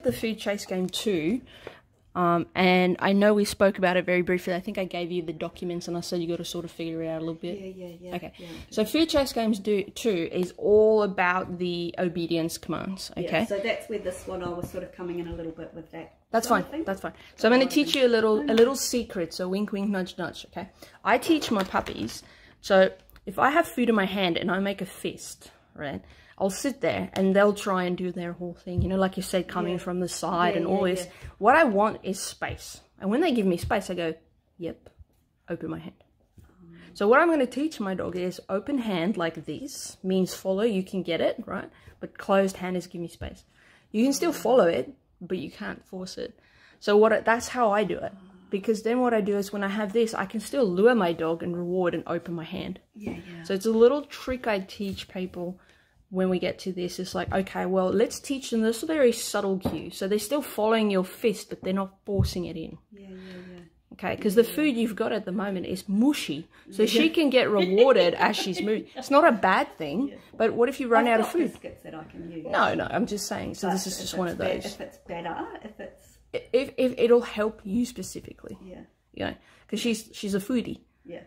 the food chase game too. And I know we spoke about it very briefly. I think I gave you the documents and I said you got to sort of figure it out a little bit. Yeah. Okay. Yeah. So food chase games too is all about the obedience commands. Okay. Yeah, so that's where this one I was sort of coming in a little bit with that. That's fine. That's fine. So I'm going to teach you a little secret. So wink, wink, nudge, nudge. Okay. I teach my puppies. So if I have food in my hand and I make a fist, right? I'll sit there and they'll try and do their whole thing, you know, like you said, coming from the side and all this. What I want is space. And when they give me space, I go, yep, open my hand. So what I'm going to teach my dog is open hand like this, means follow, you can get it, right? But closed hand is give me space. You can still follow it, but you can't force it. So that's how I do it. Because then what I do is when I have this, I can still lure my dog and reward and open my hand. So it's a little trick I teach people. When we get to this, it's like, okay, well, let's teach them this very subtle cue. So they're still following your fist, but they're not forcing it in. Okay, because the food you've got at the moment is mushy. So she can get rewarded as she's moving. It's not a bad thing, but what if you run out of food? Biscuits that I can use. No, I'm just saying. So this is just one of those. If it's better, if it'll help you specifically. You know, because she's a foodie.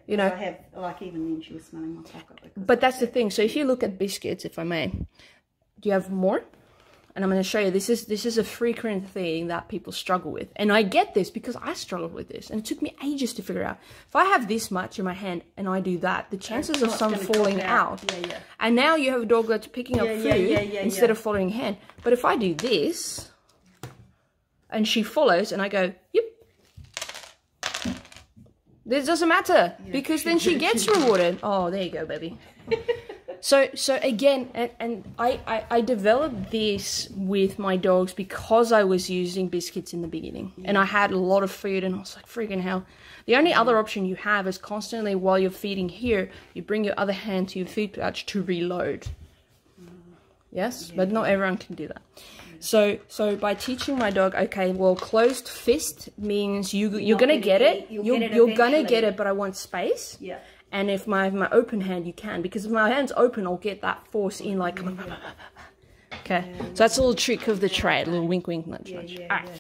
You know, I have, like, even then she was smelling my pocket. But that's the thing. So if you look at biscuits, if I may, do you have more? And I'm going to show you, this is a frequent thing that people struggle with. And I get this because I struggled with this. And it took me ages to figure out. If I have this much in my hand and I do that, the chances of some falling out. And now you have a dog that's picking up food instead of following hand. But if I do this, and she follows, and I go, yep. This doesn't matter because then she gets rewarded. Oh, there you go, baby. So again, and I developed this with my dogs because I was using biscuits in the beginning. And I had a lot of food and I was like, freaking hell. The only other option you have is constantly while you're feeding here, you bring your other hand to your food pouch to reload. Yes, but not everyone can do that. So by teaching my dog, okay, well, closed fist means you're gonna get it. You're gonna get it, but I want space. And if my open hand, you can, because if my hand's open, I'll get that force in, like, okay. So that's a little trick of the trade, a little wink, wink, nudge, nudge. All right.